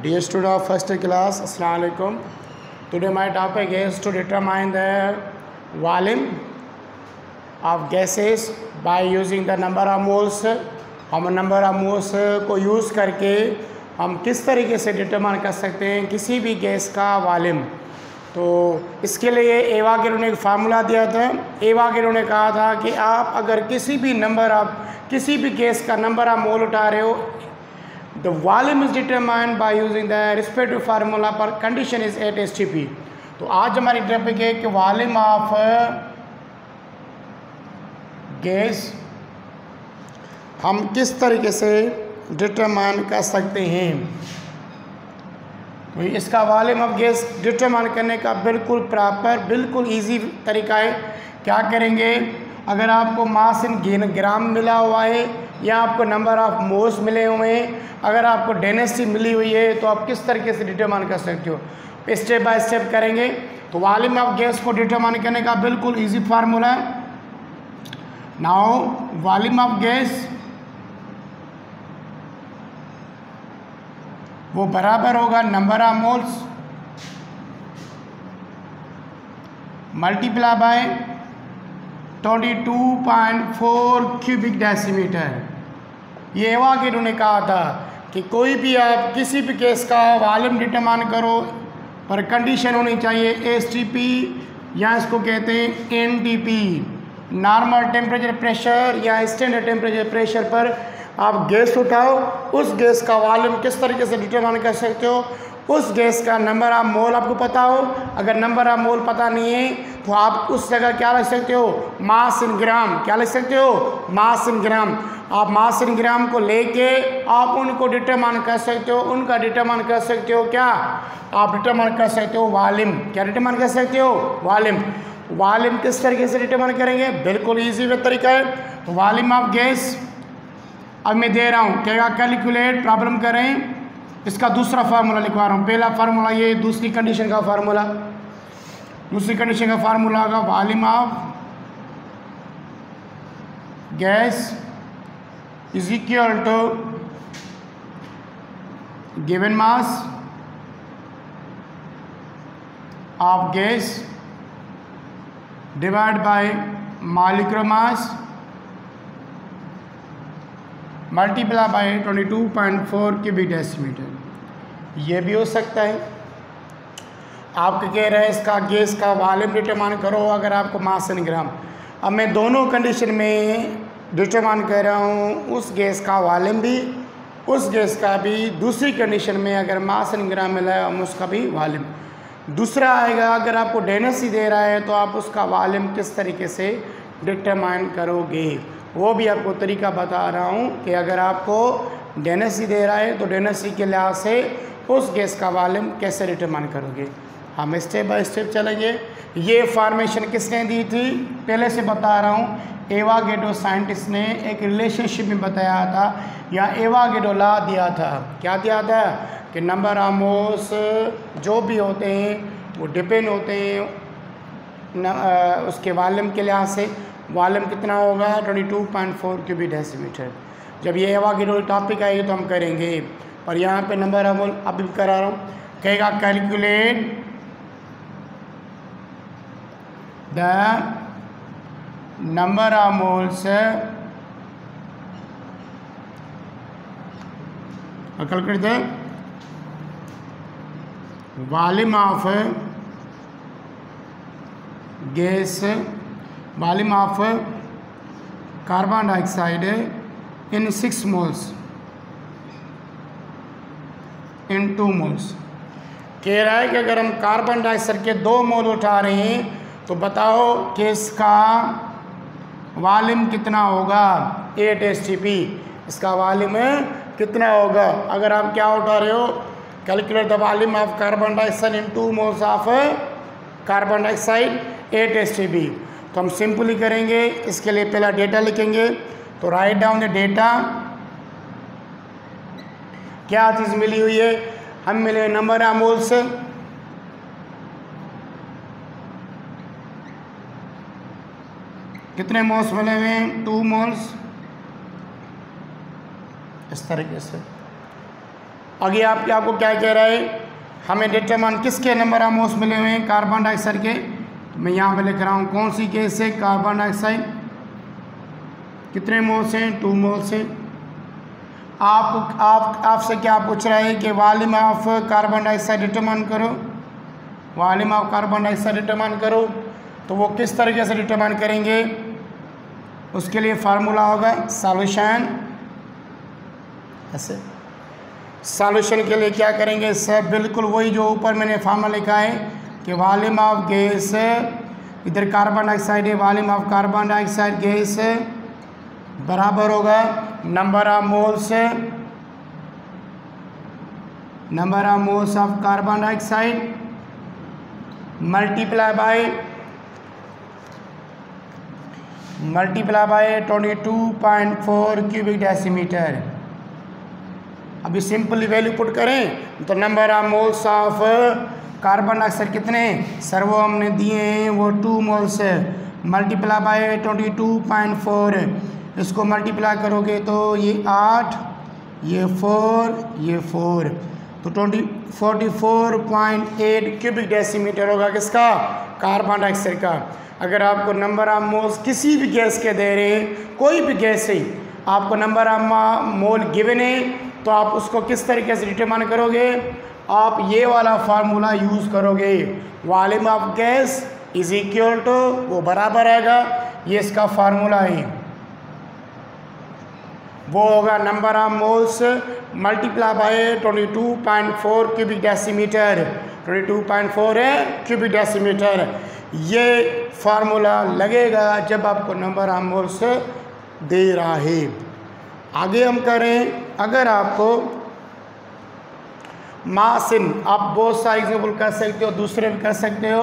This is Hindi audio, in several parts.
Dear student of first class, Assalamu alaikum. Today my topic is to determine the volume of gases by using the number of moles. हम नंबर ऑफ मोल्स को यूज़ करके हम किस तरीके से डिटरमाइन कर सकते हैं किसी भी गैस का वॉल्यूम। तो इसके लिए एवागेरो ने एक फार्मूला दिया था। एवागेरो ने कहा था कि आप अगर किसी भी गैस का नंबर ऑफ मोल उठा रहे हो, the volume is determined by using the respective formula पर कंडीशन इज एट एसटीपी। तो आज हमारी टॉपिक है कि वॉल्यूम ऑफ गैस हम किस तरीके से डिटरमाइन कर सकते हैं। तो इसका वॉल्यूम ऑफ गैस डिटरमाइन करने का बिल्कुल प्रॉपर बिल्कुल इजी तरीका है। क्या करेंगे, अगर आपको मास इन ग्राम मिला हुआ है या आपको नंबर ऑफ मोल्स मिले हुए हैं, अगर आपको डेंसिटी मिली हुई है, तो आप किस तरीके से डिटरमाइन कर सकते हो। स्टेप बाय स्टेप करेंगे। तो वॉल्यूम ऑफ गैस को डिटरमाइन करने का बिल्कुल इजी फार्मूला है। नाउ वॉल्यूम ऑफ गैस वो बराबर होगा number of moles multiply by 22.4 cubic decimetre. ये एवागेरो ने कहा था कि कोई भी आप किसी भी गैस का वॉल्यूम डिटरमाइन करो पर कंडीशन होनी चाहिए एसटीपी या इसको कहते हैं एनटीपी, नॉर्मल टेम्परेचर प्रेशर या स्टैंडर्ड टेम्परेचर प्रेशर पर आप गैस उठाओ। उस गैस का वॉल्यूम किस तरीके से डिटरमाइन कर सकते हो, उस गैस का नंबर ऑफ मोल आपको पता हो। अगर नंबर ऑफ मोल पता नहीं है तो आप उस जगह क्या लिख सकते हो, मास इन ग्राम। क्या लिख सकते हो, मास इन ग्राम। आप मास इन ग्राम को लेके आप उनको डिटरमाइन कर सकते हो, उनका डिटरमाइन कर सकते हो। क्या आप डिटरमाइन कर सकते हो वॉल्यूम। क्या डिटरमाइन कर सकते हो, वॉल्यूम। वॉल्यूम किस तरीके से डिटरमाइन करेंगे, बिल्कुल ईजी वे तरीका है। तो वॉल्यूम ऑफ गैस अब मैं दे रहा हूँ, क्या कैलकुलेट प्रॉब्लम करें। इसका दूसरा फार्मूला लिखवा रहा हूँ। पहला फार्मूला ये, दूसरी कंडीशन का फार्मूला। दूसरी कंडीशन का फार्मूला होगा volume of gas is equal to given mass of gas divide by molecular mass multiply by 22.4 cubic decimetre. ये भी हो सकता है। आपको कह रहे हैं इसका गैस का वॉल्यूम डिटरमाइन करो अगर आपको मास इन ग्राम। अब मैं दोनों कंडीशन में डिटरमाइन कर रहा हूँ, उस गैस का वॉल्यूम भी, उस गैस का भी। दूसरी कंडीशन में अगर मास इन ग्राम मिला है हम उसका भी वॉल्यूम। दूसरा आएगा, अगर आपको डेंसिटी दे रहा है तो आप उसका वॉल्यूम किस तरीके से डिटरमाइन करोगे, वो भी आपको तरीका बता रहा हूँ कि अगर आपको डेंसिटी दे रहा है तो डेंसिटी के लिहाज से उस गैस का वॉल्यूम कैसे डिटरमाइन करोगे। हम स्टेप बाय स्टेप चलेंगे। ये फॉर्मेशन किसने दी थी, पहले से बता रहा हूँ। एवागेरो साइंटिस्ट ने एक रिलेशनशिप में बताया था, या एवागेरो लॉ दिया था। क्या दिया था कि नंबर ऑफ मोल्स जो भी होते हैं वो डिपेंड होते हैं उसके वॉल्यूम के लिहाज से। वॉल्यूम कितना होगा, 22.4 क्यूबिक डेसीमीटर। जब ये एवागेरो टॉपिक आएगी तो हम करेंगे, पर यहाँ पे नंबर ऑफ मोल अभी भी करा रहा हूँ। कहेगा calculate the number of moles calculate the volume of gas, volume of carbon dioxide in 6 moles in 2 moles. कह रहा है कि अगर हम कार्बन डाइऑक्साइड के 2 मोल उठा रहे हैं तो बताओ कि इसका वॉल्यूम कितना होगा, 8 एसटीपी। इसका वॉल्यूम कितना होगा। अगर आप क्या उठा रहे हो, calculate the volume of carbon dioxide in 2 moles of carbon dioxide 8 STP. तो हम सिंपली करेंगे। इसके लिए पहला डेटा लिखेंगे। तो राइट डाउन द डेटा। क्या चीज़ मिली हुई है, हम मिले नंबर ऑफ मोल्स, कितने मोल्स मिले हुए हैं, 2 मोल्स। इस तरीके से आगे आपको क्या कह रहा है, हमें डिटरमाइन किसके नंबर ऑफ मोल्स मिले हुए हैं, कार्बन डाइऑक्साइड के। तो मैं यहाँ पे लिख रहा हूँ कौन सी गैस है, कार्बन डाइऑक्साइड। कितने मोल्स हैं, 2 मोल्स हैं। आपसे क्या पूछ रहा है कि volume of carbon dioxide determine करो, volume of carbon dioxide determine करो। तो वो किस तरीके से डिटरमाइन करेंगे, उसके लिए फार्मूला होगा सॉल्यूशन। ऐसे सॉल्यूशन के लिए क्या करेंगे सब, बिल्कुल वही जो ऊपर मैंने फार्मूला लिखा है कि वॉल्यूम ऑफ गैस, इधर कार्बन डाइऑक्साइड है, volume of carbon dioxide gas बराबर होगा number of moles of carbon dioxide multiply by 22.4 cubic decimetre. अभी सिंपली वैल्यू पुट करें तो number of moles of carbon dioxide कितने सर वो हमने दिए हैं, वो 2 मोल्स है, मल्टीप्लाई बाय 22.4। इसको मल्टीप्लाई करोगे तो ये 8, ये 4, ये 4, तो 44.8 क्यूबिक डेसीमीटर होगा किसका, कार्बन डाइऑक्साइड का। अगर आपको नंबर ऑफ मोल्स किसी भी गैस के दे रहे हैं, कोई भी गैस है, आपको नंबर ऑफ मोल गिवन है, तो आप उसको किस तरीके से डिटरमाइन करोगे, आप ये वाला फार्मूला यूज़ करोगे, volume of gas is equal to, वो बराबर आएगा, ये इसका फार्मूला है, वो होगा number of moles multiply by 22.4 cubic decimetre. 22.4 है क्यूबिक डेसीमीटर। ये फार्मूला लगेगा जब आपको नंबर ऑफ मोल्स दे रहा है। आगे हम करें, अगर आपको मास इन, आप बहुत सारे एग्जाम्पल कर सकते हो, दूसरे भी कर सकते हो।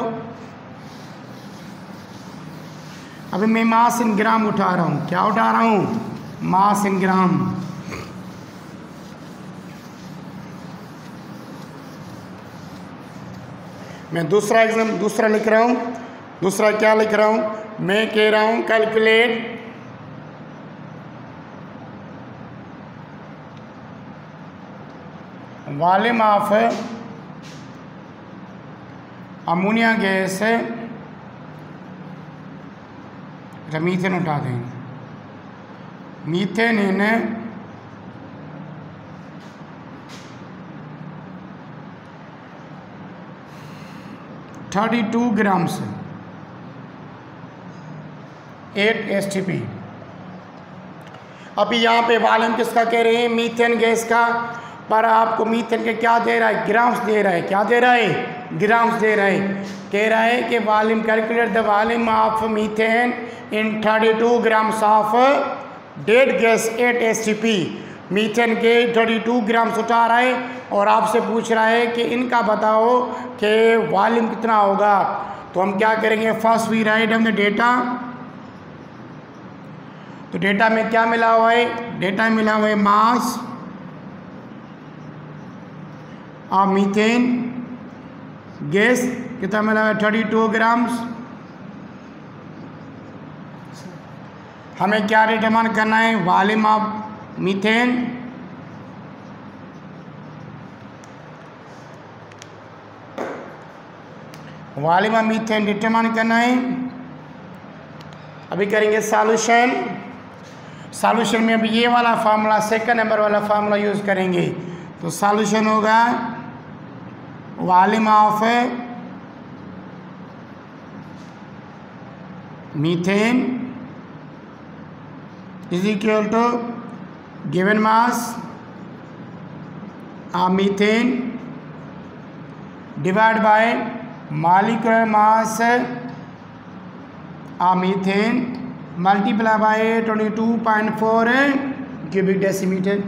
अभी मैं मास इन ग्राम उठा रहा हूँ, क्या उठा रहा हूँ, मास इन ग्राम। मैं दूसरा लिख रहा हूँ, दूसरा क्या लिख रहा हूँ, मैं कह रहा हूँ calculate volume of ammonia gas, methane उठा देंगे, मीथेन इन 32 ग्राम्स 8 STP। अभी यहाँ पे वॉल्यूम किसका कह रहे हैं, मीथेन गैस का, पर आपको मीथेन के क्या दे रहा है, ग्राम्स दे रहा है, क्या दे रहा है, ग्राम्स दे रहा है। कह रहा है कि volume calculate the volume of methane in 32 grams of dead gas 8 STP। Methane के 32 ग्राम्स उठा रहा है और आपसे पूछ रहा है कि इनका बताओ कि वॉल्यूम कितना होगा। तो हम क्या करेंगे, first we write down the data. तो डेटा में क्या मिला हुआ है, डेटा में मिला हुआ है मास ऑफ मीथेन गैस, कितना मिला हुआ है, 32 ग्राम्स। हमें क्या डिटरमाइन करना है, volume of methane, volume of methane determine करना है। अभी करेंगे सॉल्यूशन। सॉल्यूशन में अभी ये वाला फार्मूला, सेकंड नंबर वाला फार्मूला यूज़ करेंगे। तो सॉल्यूशन होगा volume of methane is equal to given mass of methane divided by molecular mass of methane multiplied by 22.4 cubic decimetre.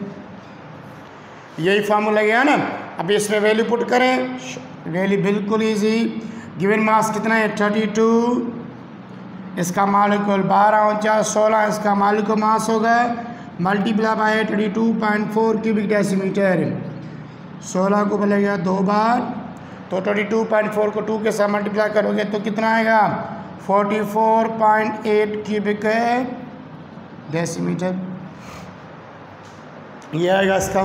यही फार्मूला गया ना। अब इसमें वैल्यू पुट करें, वैल्यू बिल्कुल इजी। गिवन मास कितना है, 32, इसका मालिक्यूल 12 × 4 16, इसका मालिक्यूल मास होगा, मल्टीप्लाई बाय 22.4 क्यूबिक डेसीमीटर। 16 को बोलेगा 2 बार, तो 22.4 को 2 के साथ मल्टीप्लाई करोगे तो कितना आएगा, 44.8 क्यूबिक डेसीमीटर। ये आएगा इसका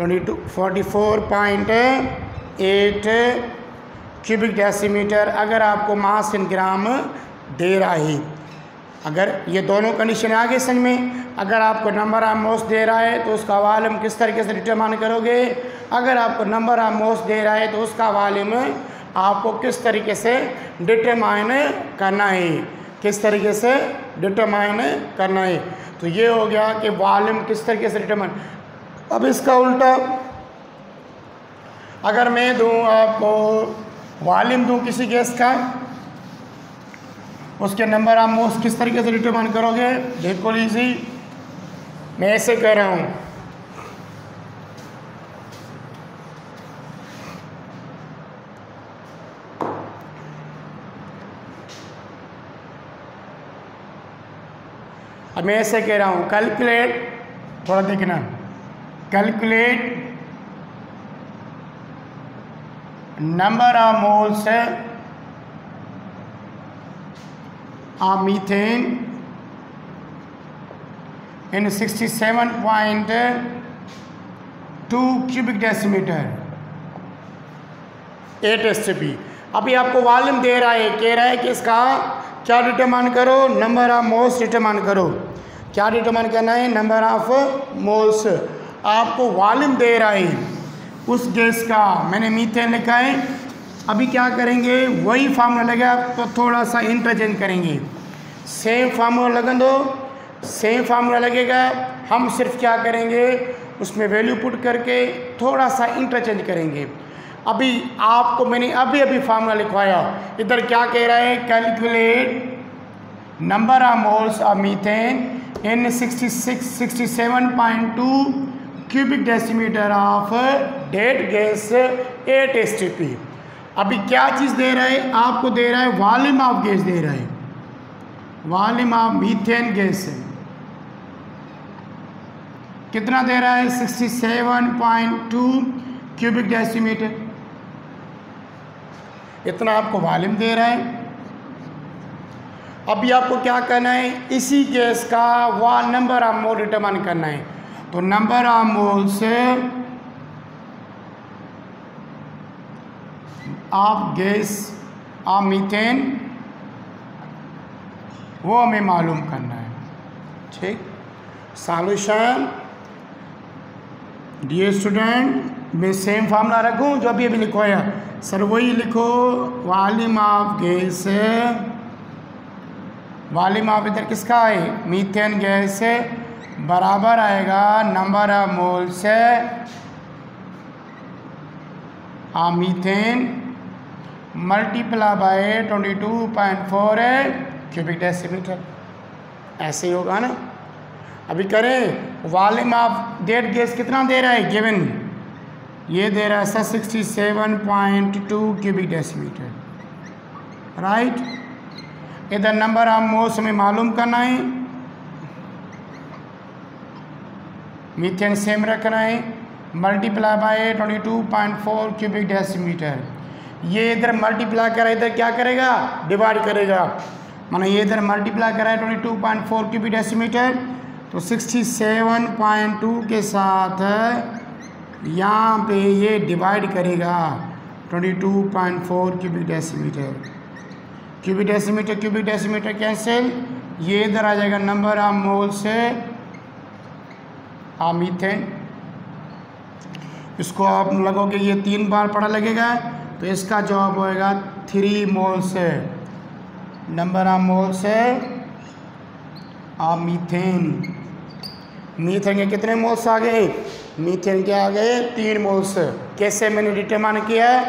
44.8 क्यूबिक डेसीमीटर अगर आपको मास इन ग्राम दे रहा है। अगर ये दोनों कंडीशन आगे समझ में, अगर आपको नंबर ऑफ मोल्स दे रहा है तो उसका वॉल्यूम किस तरीके से डिटरमाइन करोगे, अगर आपको नंबर ऑफ मोल्स दे रहा है तो उसका वॉल्यूम आपको किस तरीके से डिटरमाइन करना है, किस तरीके से डिटरमाइन करना है। तो ये हो गया कि वॉल्यूम किस तरीके से डिटरमाइन। अब इसका उल्टा अगर मैं दूँ आपको वॉल्यूम दूँ किसी गैस का, उसके नंबर ऑफ मोल्स किस तरीके से डिटरमाइन करोगे, बिल्कुल इजी। मैं ऐसे कह रहा हूँ, अब मैं ऐसे कह रहा हूँ कैलकुलेट, थोड़ा देखना, calculate number of moles of methane in 67.2 cubic decimetre 8 STP। अभी आपको वॉल्यूम दे रहा है, कह रहा है कि इसका क्या डिटरमाइन करो, नंबर ऑफ मोल्स डिटरमाइन करो। क्या डिटरमाइन करना है, नंबर ऑफ मोल्स। आपको वॉल्यूम दे रहा है उस गैस का, मैंने मीथेन लिखा है। अभी क्या करेंगे, वही फार्मूला लगा तो थोड़ा सा इंटरचेंज करेंगे। सेम फार्मूला लगन दो, सेम फार्मूला लगेगा, हम सिर्फ क्या करेंगे उसमें वैल्यू पुट करके थोड़ा सा इंटरचेंज करेंगे। अभी आपको मैंने अभी फार्मूला लिखवाया, इधर क्या कह रहा है, calculate number of moles of methane in 67.2 cubic decimetre of dead gas 8 STP। अभी क्या चीज़ दे रहा है, आपको दे रहा है वॉल्यूम ऑफ गैस दे रहा है, वॉल्यूम ऑफ मीथेन गैस कितना दे रहा है, 67.2 क्यूबिक डेसीमीटर, इतना आपको वॉल्यूम दे रहा है। अभी आपको क्या करना है, इसी गैस का वह नंबर ऑफ मोल डिटरमाइन करना है। तो नंबर ऑफ मोल से ऑफ गैस ऑफ मीथेन वो हमें मालूम करना है। ठीक, सॉल्यूशन डियर स्टूडेंट, मैं सेम फार्मूला रखूं जो अभी लिखवाया, सर वही लिखो, volume of gas, volume of इधर किसका है, मीथेन गैस, बराबर आएगा number of moles of methane multiply by 22.4 cubic decimetre. ऐसे ही होगा ना। अभी करें, वॉल्यूम ऑफ डेड गैस कितना दे रहा है, गिवन ये दे रहा है 67.2 क्यूबिक डेसीमीटर, राइट। इधर नंबर ऑफ मोल्स हमें मालूम करना है, मीथेन सेम रखना है, मल्टीप्लाई बाय 22.4 क्यूबिक डेसीमीटर। ये इधर मल्टीप्लाई करा, इधर क्या करेगा, डिवाइड करेगा, माना ये इधर मल्टीप्लाई करा है 22.4 क्यूबिक डेसीमीटर, तो 67.2 के साथ यहाँ पे ये डिवाइड करेगा 22.4 cubic decimetre. Cubic decimetre cancel, ये इधर आ जाएगा number of moles of methane. इसको आप लगोगे ये 3 बार पढ़ा लगेगा, तो इसका जवाब होएगा 3 moles, number of moles of methane. Methane के कितने मोल्स आ गए, मीथेन के आ गए 3 मोल्स। कैसे मैंने डिटरमाइन किया,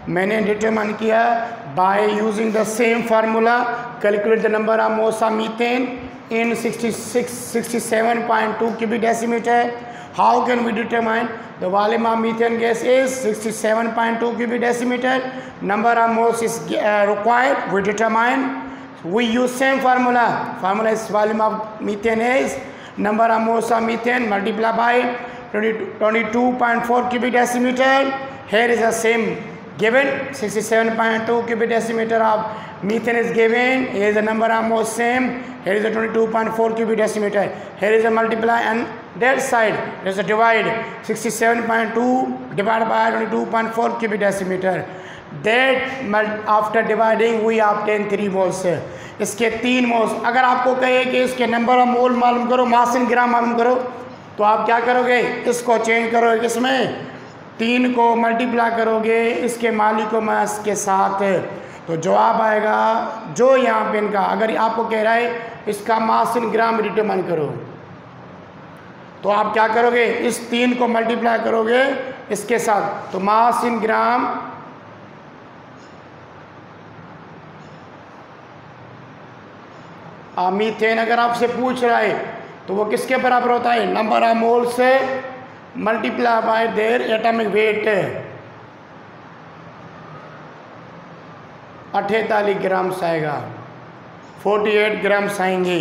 मैंने डिटरमाइन किया by using the same formula, calculate the number of moles of methane in 67.2 cubic decimeter. How can we determine the volume of methane gas is 67.2 cubic decimeter, number of moles is required, we determine, we use same formula is volume of methane is number of moles of methane multiplied by 22.4 cubic decimeter. Here is the same given, 67.2 cubic decimeter of methane is given, here is the number of moles same, here is the 22.4 cubic decimeter, here is the multiply and that side there's a divide 67.2 divided by 22.4 cubic decimeter. That after dividing we obtain 3 moles. इसके 3 मोल्स। अगर आपको कहे कि इसके नंबर ऑफ मोल मालूम करो, मास इन ग्राम मालूम करो, तो आप क्या करोगे, इसको चेंज करोगे, इसमें 3 को मल्टीप्लाई करोगे इसके मालिको मास के साथ, तो जवाब आएगा जो यहाँ पे इनका, अगर आपको कह रहा है इसका मास इन ग्राम डिटरमाइन करो, तो आप क्या करोगे, इस 3 को मल्टीप्लाई करोगे इसके साथ, तो मास इन ग्राम मीथेन अगर आपसे पूछ रहा है तो वो किसके बराबर होता है, नंबर ऑफ मोल से multiply bye their atomic weight, 48 grams आएगा, 48 ग्राम्स आएंगे।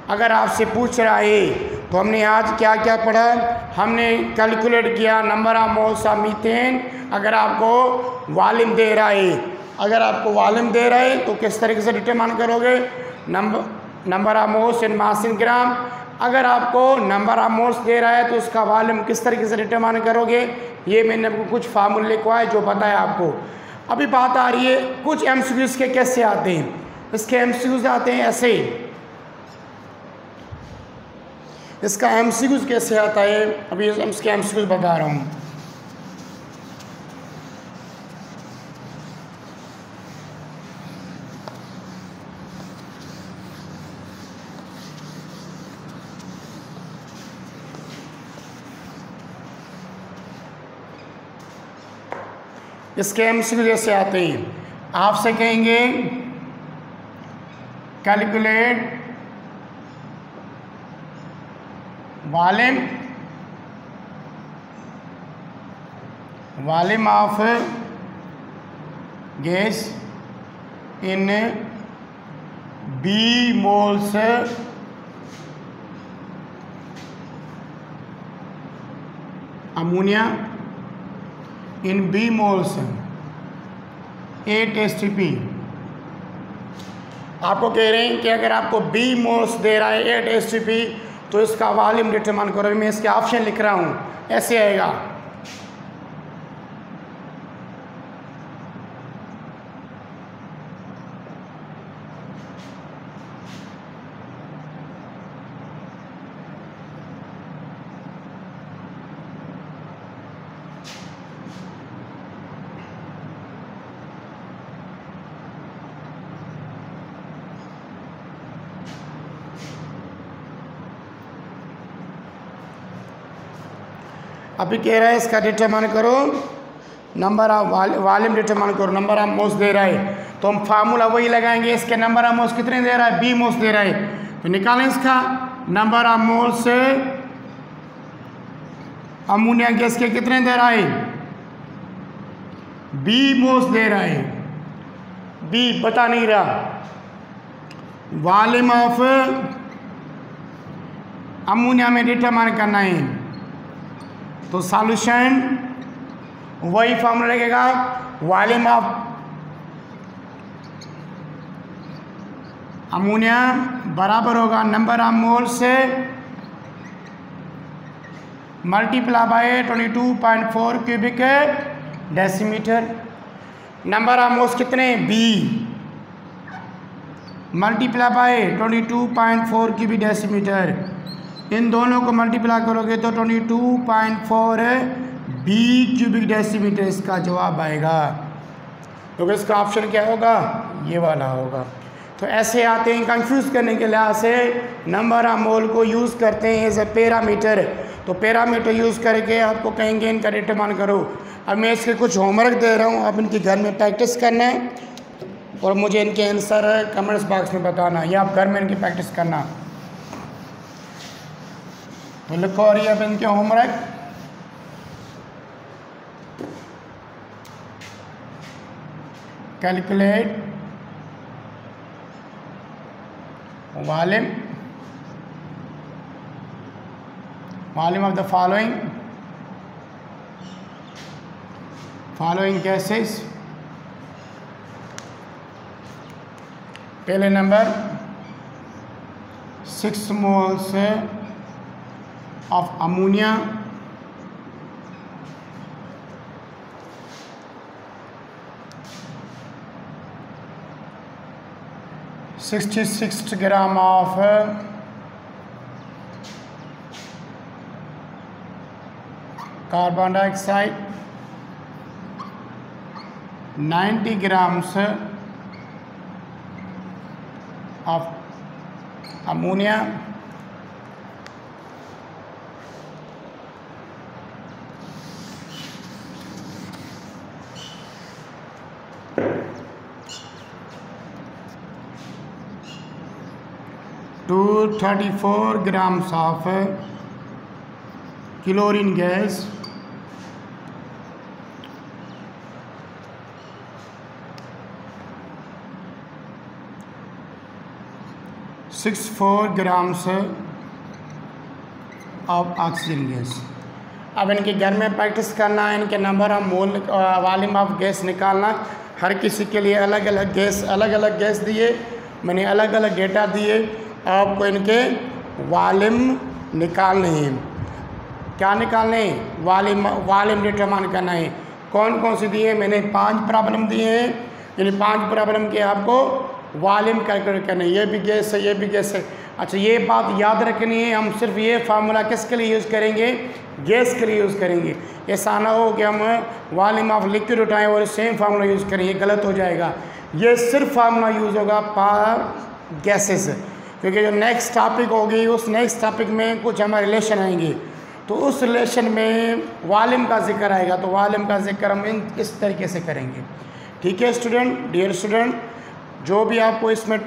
अगर आपसे पूछ रहा है तो हमने आज क्या क्या पढ़ा, हमने कैलकुलेट किया number of moles of methane. अगर आपको वॉल्यूम दे रहा है, अगर आपको वॉल्यूम दे रहा है तो किस तरीके से डिटरमाइन करोगे, नंबर ऑफ मोल्स इन मास इन ग्राम। अगर आपको नंबर ऑफ मोल्स दे रहा है तो उसका वॉल्यूम किस तरीके से डिटरमाइन करोगे, ये मैंने आपको कुछ फार्मूले लिखवा है जो पता है आपको। अभी बात आ रही है कुछ एमसीक्यूज के कैसे आते हैं, इसके एमसीक्यूज आते हैं ऐसे, इसका एमसीक्यूज कैसे आता है, अभी इसके एमसीक्यूज बता रहा हूँ। इसके एमसीक्यू जैसे आते हैं, आपसे कहेंगे calculate volume of gas in B moles ammonia in B moles 8 STP। आपको कह रहे हैं कि अगर आपको बी मोल्स दे रहा है 8 STP तो इसका वॉल्यूम डिटरमाइन करो। मैं इसके ऑप्शन लिख रहा हूँ, ऐसे आएगा, अभी कह रहा है इसका डिटरमाइन करो, नंबर ऑफ वॉल्यूम डिटरमाइन करो, नंबर ऑफ मोल्स दे रहा है तो हम फार्मूला वही लगाएंगे, इसके नंबर ऑफ मोल्स कितने दे रहा है, बी मोल्स दे रहा है, तो निकालें इसका नंबर ऑफ मोल्स से अमोनिया गैस के कितने दे रहा है, बी मोल्स दे रहा है, बी बता नहीं रहा, वॉल्यूम ऑफ अमोनिया में डिटरमाइन करना है, तो सॉल्यूशन वही फॉर्मूला लगेगा, वॉल्यूम ऑफ अमोनिया बराबर होगा नंबर ऑफ मोल्स से multiply by 22.4 cubic decimetre. Number of moles कितने, B multiply by 22.4 cubic decimetre, इन दोनों को मल्टीप्लाई करोगे तो 22.4 बी क्यूबिक डेसीमीटर इसका जवाब आएगा। तो इसका ऑप्शन क्या होगा, ये वाला होगा। तो ऐसे आते हैं, कंफ्यूज करने के लिहाज से नंबर ऑफ मोल को यूज़ करते हैं एज ए पैरामीटर, तो पैरामीटर यूज़ करके आपको कहेंगे इनका डिटरमाइन करो। अब मैं इसके कुछ होमवर्क दे रहा हूँ, आप इनके घर में प्रैक्टिस करना है और मुझे इनके आंसर कमेंट्स बॉक्स में बताना, या आप घर में इनकी प्रैक्टिस करना। तो लिखो, और ये अब इनके homework, calculate volume of the following gases. पहले number 6 moles of ammonia (66 gram of carbon dioxide, 90 grams of ammonia, to 34 grams of chlorine gas, (64 grams of oxygen gas. अब इनके घर में प्रैक्टिस करना है, इनके number of mole volume of gas निकालना। हर किसी के लिए अलग अलग गैस दिए, मैंने अलग अलग डेटा दिए, आपको इनके वॉल्यूम निकालने हैं। क्या निकालने हैं? वॉल्यूम डिटरमाइन करना है। कौन कौन सी दिए? मैंने 5 प्रॉब्लम दिए हैं, यानी 5 प्रॉब्लम के आपको वॉल्यूम कैलकुलेट करना है। ये भी गैस है, ये भी गैस है। अच्छा, ये बात याद रखनी है, हम सिर्फ ये फार्मूला किसके लिए यूज़ करेंगे? गैस के लिए यूज़ करेंगे। ऐसा ना हो कि हम वॉल्यूम ऑफ लिक्विड उठाएं और सेम फार्मूला यूज़ करें, ये गलत हो जाएगा। ये सिर्फ फार्मूला यूज़ होगा फॉर गैसेस, क्योंकि जो नेक्स्ट टॉपिक होगी उस नेक्स्ट टॉपिक में कुछ हमारे रिलेशन आएंगे, तो उस रिलेशन में वॉल्यूम का जिक्र आएगा, तो वॉल्यूम का जिक्र हम इस तरीके से करेंगे। ठीक है स्टूडेंट, डियर स्टूडेंट, जो भी आपको इसमें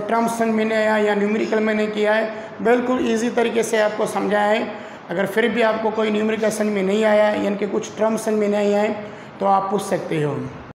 टर्म्स समझ में नहीं आया या न्यूमेरिकल में नहीं किया है, बिल्कुल इजी तरीके से आपको समझाया है। अगर फिर भी आपको कोई न्यूमेरिकल समझ में नहीं आया, यानी कि कुछ टर्म्स समझ में नहीं आए, तो आप पूछ सकते हो।